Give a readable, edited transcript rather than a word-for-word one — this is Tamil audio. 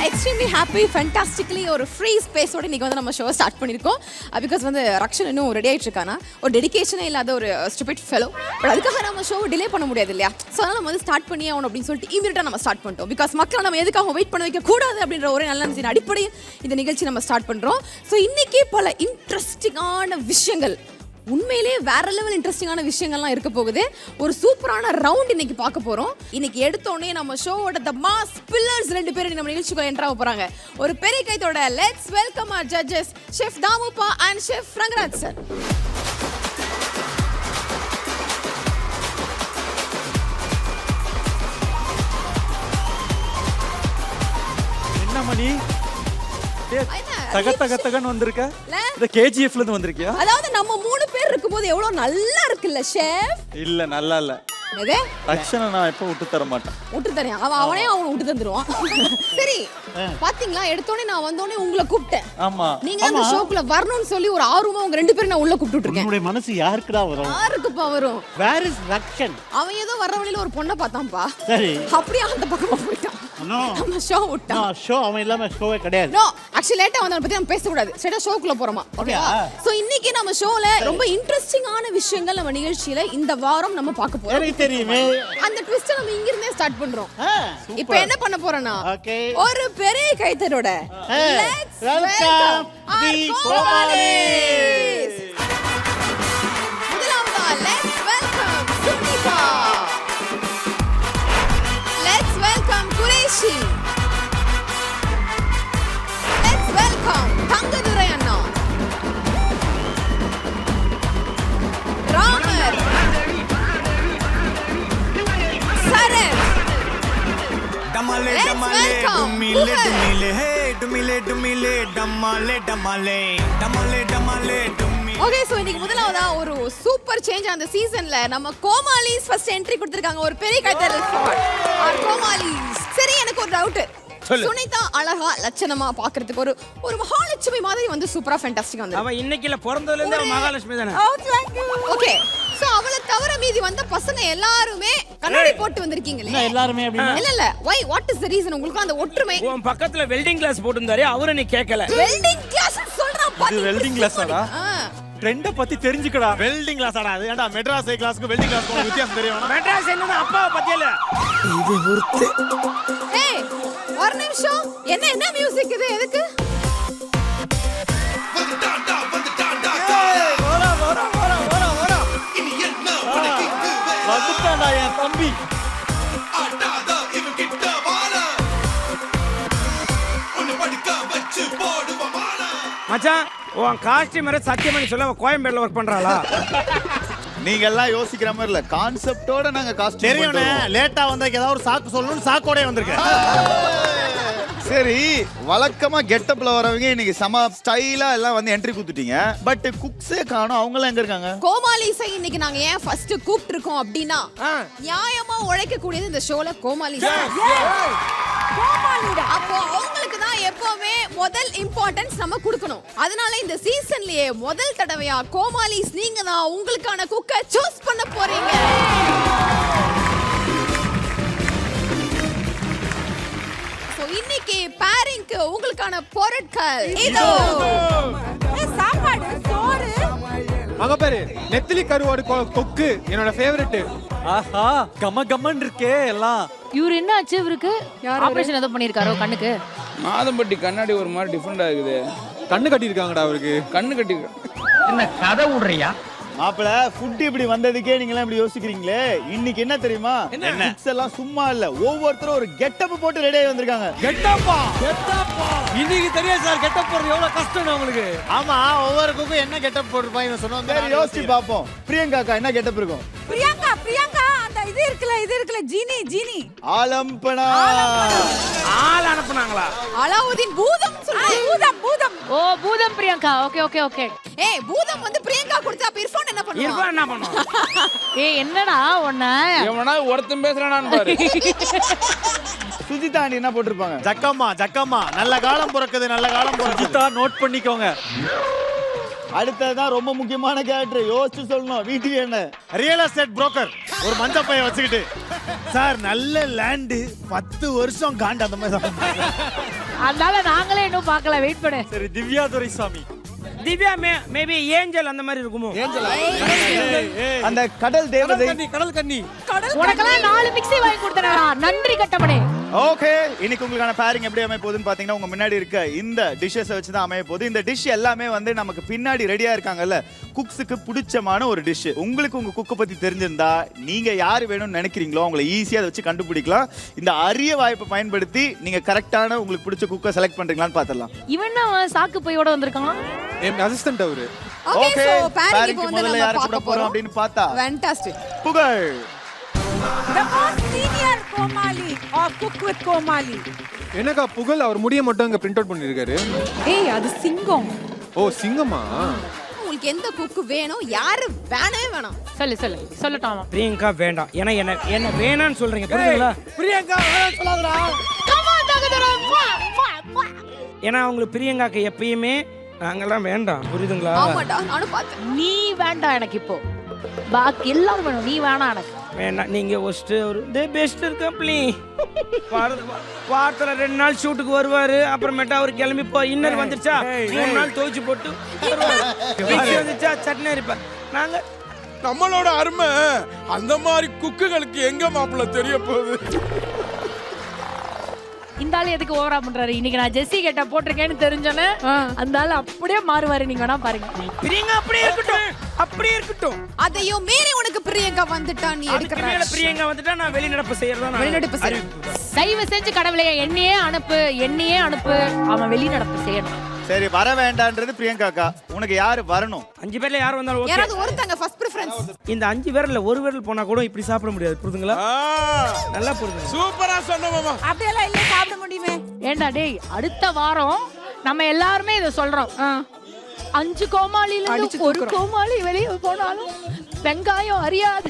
எக்ஸ்ட்ரீம்லி ஹாப்பி ஃபேண்டாஸ்டிக்லி ஒரு ஃப்ரீ ஸ்பேஸோட இன்னைக்கு வந்து நம்ம ஷோ ஸ்டார்ட் பண்ணியிருக்கோம். பிகாஸ் வந்து ரக்ஷன் இன்னும் ரெடி ஆகிட்டு இருக்கானா, ஒரு டெடிகேஷனே இல்லாத ஒரு ஸ்டூபிட் ஃபெலோ. பட் அதுக்காக நம்ம ஷோ டிலே பண்ண முடியாது இல்லையா? ஸோ அதனால் நம்ம வந்து ஸ்டார்ட் பண்ணி ஆகணும் அப்படின்னு சொல்லிட்டு இமீடியட்டாக நம்ம ஸ்டார்ட் பண்ணிட்டோம். பிகாஸ் மக்களை நம்ம எதுக்காக வெயிட் பண்ண வைக்க கூடாது அப்படின்ற ஒரே நல்ல நினைச்சின் அடிப்படையில் இந்த நிகழ்ச்சி நம்ம ஸ்டார்ட் பண்ணுறோம். ஸோ இன்னைக்கு பல இன்ட்ரெஸ்டிங்கான விஷயங்கள், உண்மையிலே வேற லெவல் இன்ட்ரெஸ்டிங்கான விஷயங்கள்லாம் இருக்க போகுது. ஒரு சூப்பரான ரவுண்ட் இன்னைக்கு பார்க்க போறோம். இன்னைக்கு எடுத்தோடனே நம்ம ஷோவோட தி மாஸ் பில்லர்ஸ் ரெண்டு பேரும் நம்ம நிகழ்ச்சிக்குள்ள என்ட்ரா போறாங்க. ஒரு பெரிய கைத்தோட let's welcome our judges chef தாமுப்பா அண்ட் செஃப் ரங்கராஜ் சார். என்ன மணி தகன்னு வந்திருக்க? இந்த கேஜிஎஃப்ல இருந்து வந்திருக்கியா? அதாவது நம்ம மூணு பேர் இருக்கும்போது எவ்வளவு நல்லா இருக்குல்ல ஷெஃப்? இல்ல நல்லா இல்ல. எதே ரக்ஷனை நான் எப்போ விட்டு தர மாட்டேன். விட்டு தரேன், அவனே அவனை விட்டு தந்துருவான். சரி பாத்தீங்களா, எடுத்தோடனே நான் வந்தோடனே உங்களை கூப்பிட்டேன். ஆமா, நீங்க அந்த ஷோக்குள்ள வரணும்னு சொல்லி ஒரு ஆர்வமா உங்க ரெண்டு பேரும் நான் உள்ள கூப்பிட்டு இருக்கேன். உங்களுடைய மனசு யாருக்குடா வரும்? யாருக்குப்பா வரும்? Where is Rakshan? அவன் ஏதோ வர வழியில ஒரு பொண்ணை பார்த்தான்ப்பா. சரி, அப்படியே அந்த பக்கமா போயிட்டான். நம்ம ஷோ விட்டான். ஷோ அவன் இல்லாம ஷோவே கிடையாது. நோ, ஆக்சுவலி லேட்டா வந்தவன பத்தி நம்ம பேச கூடாது. ஸ்ட்ரைட்டா ஷோக்குள்ள போறோமா? ஓகேவா? சோ இன்னைக்கு நம்ம ஷோல ரொம்ப இன்ட்ரெஸ்டிங்கான விஷயங்கள் நம்ம நிகழ்ச்சியில இந்த வாரம் நம்ம பார்க்க போறோம். எனக்கு தெரியுமே. அந்த ட்விஸ்ட் நம்ம இங்க இருந்தே ஸ்டார்ட் பண்றோம். இப்போ என்ன பண்ண போறோம்னா, ஓகே, ஒரு பெரிய கைத்தரோட லெட்ஸ் வெல்கம் தி கோமாளிஸ். முதலாவதா let's welcome Sunitha. Let's welcome Kureshi. Let's welcome Thangadurai அண்ணா. ராமர். சரண். डमाले डमाले डुमिले डुमिले हे डुमिले डुमिले डमाले डमाले डमाले डमाले डुमिले. ஓகே, சோ இன்னைக்கு முதலாவதா ஒரு சூப்பர் சேஞ்ச் அந்த சீசன்ல நம்ம கோமாளிஸ் ஃபர்ஸ்ட் என்ட்ரி கொடுத்திருக்காங்க. ஒரு பெரிய கைத்தட்டல் ஃபார் கோமாளிஸ். சரி, எனக்கு ஒரு டவுட். சுனிதா அழகா லட்சணமா பாக்குறதுக்கு ஒரு மகாலட்சுமி மாதிரி வந்து சூப்பரா ஃபேண்டாஸ்டிக்கா வந்து. அவ இன்னைக்குல பிறந்ததுல இருந்து அவ மகாலட்சுமி தானே. ஓகே, சோ அவள தவிர மீதி வந்த பசங்க எல்லாரும் கண்ணாடி போட்டு வந்திருக்கீங்களே. எல்லாரும் அப்படினா? இல்ல why, what is the reason? உங்களுக்கு அந்த ஒற்றுமை? உன் பக்கத்துல வெல்டிங் கிளாஸ் போட்டுந்தாரே, அவரை நீ கேட்கல. வெல்டிங் கிளாஸ் சொல்றான் பாத்தி. இது வெல்டிங் கிளாஸாடா? ட்ரெண்ட பத்தி தெரிஞ்சுக்கடா. வெல்டிங் கிளாஸாடா அது? ஏன்டா மெட்ராஸ் கிளாஸ்க்கு வெல்டிங் கிளாஸ்க்கு வித்தியாசம் தெரியுமா? மெட்ராஸ் என்னன்னா அப்பாவை பத்தியல. இது ஒருத்தே. ஏய், ஒரு நிமிஷம். என்ன மியூசிக் இது? எதுக்கு? வந்துட்டாடா என் தம்பி. மச்சான், உன் காஸ்டியூமரை சத்தியமணி சொல்ல அவ கோயம்பேடுல ஒர்க் பண்றாளா? நீங்க எல்லாம் யோசிக்கிற மாதிரி இல்ல, கான்செப்டோட நாங்க காஸ்ட் தெரியும்னே. லேட்டா வந்ததுக்கு ஏதாவது ஒரு சாக்கு சொல்லணும்னு சாக்கோடே வந்திருக்கேன். சரி, வழக்கமா கெட்டப்ல வரவங்க இன்னைக்கு சம ஸ்டைலா எல்லாம் வந்து என்ட்ரி கொடுத்துட்டீங்க. பட் குக்ஸே காணோம். அவங்க எல்லாம் எங்க இருக்காங்க? கோமாளிஸை இன்னைக்கு நாங்க ஏன் ஃபர்ஸ்ட் கூப்பிட்டு இருக்கோம் அப்படின்னா, நியாயமா உழைக்க கூடியது இந்த ஷோல கோமாளிஸ். அப்போ அவங்களுக்கு தான் எப்பவுமே முதல் இம்பார்ட்டன்ஸ் நம்ம கொடுக்கணும். அதனால இந்த சீசன்லயே முதல் தடவையா கோமாளிஸ் நீங்க தான் உங்களுக்கான குக்க சூஸ் பண்ண போறீங்க. இன்னைக்கு பேரிங்க்கு உங்களுக்கான பொருட்கள் இதோ. சாப்பாடு, சோறு. மக பேரு நெத்திலி கருவாடு தொக்கு என்னோட ஃபேவரட். ஆஹா, கமகமன் இருக்கே எல்லாம். இவரு என்ன ஆச்சு? இவருக்கு ஆபரேஷன் ஏதோ பண்ணிருக்காரோ கண்ணுக்கு? மாதம்பட்டி கண்ணாடி ஒரு மாதிரி டிஃபரெண்டா இருக்குது. கண்ணு கட்டி இருக்காங்கடா அவருக்கு. கண்ணு கட்டி என்ன கதை விடுறியா? மாப்பிள, ஃபுட் இப்படி வந்ததுக்கே நீங்க எல்லாம் இப்படி யோசிக்கிறீங்களே. இன்னைக்கு என்ன தெரியுமா? குக்ஸ் எல்லாம் சும்மா இல்ல, ஒவ்வொருத்தரும் ஒரு கெட்டப் போட்டு ரெடி ஆகி வந்திருக்காங்க. கெட்டப்பா இன்னைக்கு தெரியாது சார். கெட்டப் போறது எவ்வளவு கஷ்டம் உங்களுக்கு. ஆமா, ஒவ்வொரு குக்கும் என்ன கெட்டப் போட்டுருப்பாங்க இவன் சொன்னா. சரி, யோசிச்சு பாப்போம். பிரியங்கா என்ன கெட்டப் இருக்கும்? பிரியங்கா அந்த இது இருக்குல ஜீனி ஆலம்பனா. ஆள் அனுப்புனாங்களா? அலாவுதீன் பூதம் சொல்றாங்க. பூதம். ஓ, பூதம் பிரியங்கா. ஓகே. ஏய், பூதம் வந்து பிரியங்கா கொடுத்தா இர்ஃபான் என்ன பண்ணுவான்? இர்ஃபான் என்ன பண்ணுவான்? ஏய், என்னடா ஒண்ண எவனா ஒருத்தன் பேசுறானான்னு பாரு. சுஜிதா என்ன போட்டிருப்பாங்க? ஜக்கம்மா நல்ல காலம் பிறக்குது, நல்ல காலம் பிறக்குது. நோட் பண்ணிக்கோங்க. அடுத்ததான் ரொம்ப முக்கியமான கேரக்டர், யோசிச்சு சொல்லணும். வீட்டுக்கு என்ன? ரியல் எஸ்டேட் புரோக்கர் ஒரு மஞ்ச பைய வச்சுக்கிட்டு, சார் நல்ல லேண்டு 10 வருஷம் காண்டு அந்த மாதிரி. அதனால நாங்களே இன்னும் பார்க்கல, வெயிட் பண்ணு. சரி, திவ்யா துரைசாமி. திவ்யா மேபி ஏஞ்சல் அந்த மாதிரி இருக்குமோ? அந்த கடல் தேவதை. கடல் கன்னி. உனக்கெல்லாம் 4 மிக்ஸி வாங்கி கொடுத்தேனா, நன்றி கட்டவனே. ஓகே, இன்னைக்கு உங்களுக்கான பேரிங் எப்படி அமைய போகுதுன்னு பாத்தீங்கன்னா, உங்க முன்னாடி இருக்க இந்த டிஷ்ஷஸ் வச்சு தான் அமைய போகுது. இந்த டிஷ் எல்லாமே வந்து நமக்கு பின்னாடி ரெடியா இருக்காங்கல்ல, குக்ஸுக்கு பிடிச்சமான ஒரு டிஷ். உங்களுக்கு உங்க குக்கை பத்தி தெரிஞ்சிருந்தா நீங்க யாரு வேணும்னு நினைக்கிறீங்களோ அவங்களை ஈஸியா அதை வச்சு கண்டுபிடிக்கலாம். இந்த அரிய வாய்ப்பை பயன்படுத்தி நீங்க கரெக்டான உங்களுக்கு பிடிச்ச குக்கை செலக்ட் பண்றீங்களான்னு பாத்திரலாம். இவன் சாக்கு பையோட வந்திருக்கான். என் அசிஸ்டன்ட் அவரு. Okay, Okay, so pairing pairing இப்போ க்கு வந்து முதல்ல நம்ம யாரை பார்க்க கூப்பிட போறோம் போறோம் அப்படின்னு பார்த்தா ஃபேண்டாஸ்டிக். புகழ். The most senior Komali or Cook with Komali. என்னக்கா புகழ் அவர் முடிய மட்டும் அங்க பிரிண்ட் அவுட் பண்ணிருக்காரு. ஏய் அது சிங்கம். ஓ, சிங்கமா? உங்களுக்கு எந்த குக் வேணும், யாரு வேணவே வேணாம்? சொல்லட்டாமா. பிரியங்கா வேண்டாம். ஏன்னா என்ன வேணாம்னு சொல்றீங்க, புரியுதுங்களா? பிரியங்கா சொல்லாதடா. ஏன்னா அவங்களுக்கு பிரியங்காக்கு எப்பயுமே நாங்கெல்லாம் வேண்டாம், புரியுதுங்களா? ஆமாடா, நானும் பார்த்தேன். நீ வேண்டாம் எனக்கு இப்போ. பாக்கி எல்லாரும் வேணும், நீ வேணாம் எனக்கு. வேண்டாம். நீங்க ஒஸ்ட் ஒரு பெஸ்ட் இருக்காப்ளி. வாரத்துல 2 நாள் ஷூட்டுக்கு வருவாரு, அப்புறமேட்டா அவர் கிளம்பி போ. இன்னர் வந்துருச்சா 3 நாள் துவைச்சு போட்டு வந்துச்சா சட்னி அரிப்பார். நாங்க நம்மளோட அருமை அந்த மாதிரி குக்குகளுக்கு எங்க மாப்பிள்ள தெரிய போகுது. இந்த ஆளு எதுக்கு ஓவரா பண்றாரு? இன்னைக்கு நான் ஜெஸ்ஸி கேட்ட போட்டிருக்கேன்னு தெரிஞ்சோன்னே அந்த ஆளு அப்படியே மாறுவாரு. நீங்க வேணா பாருங்க. பிரியங்கா அப்படியே இருக்கட்டும், அப்படியே இருக்கட்டும். அதையும் மீறி உனக்கு பிரியங்கா வந்துட்டா நீ அதுக்கு எடுக்கற மேல பிரியங்கா வந்துட்டா நான் வெளிநடப்பு செய்யறதா நான் வெளிநடப்பு செய்ய. தயவு செஞ்சு கடவுளே என்னையே அனுப்பு. அவன் வெளிநடப்பு செய்யணும். சரி, வர வேண்டான்றது பிரியங்காக்கா. உனக்கு யாரு வரணும்? 5 பேர்ல யார் வந்தாலும் ஓகே. யாராவது ஒருத்தங்க ஃபர்ஸ்ட் பிரெஃபரன்ஸ். இந்த 5 பேர்ல ஒரு விரல் போனா கூட இப்படி சாப்பிட முடியாது, புரியுதுங்களா? நல்லா புரியுது. சூப்பரா சொன்ன மாமா. அப்படியெல்லாம் இல்ல சாப்பிட முடியுமே. ஏண்டா டேய், அடுத்த வாரம் நம்ம எல்லாருமே இதை சொல்றோம். 5 கோமாளில இருந்து ஒரு கோமாளி வெளியே போனாலும் வெங்காயம் அறியாது.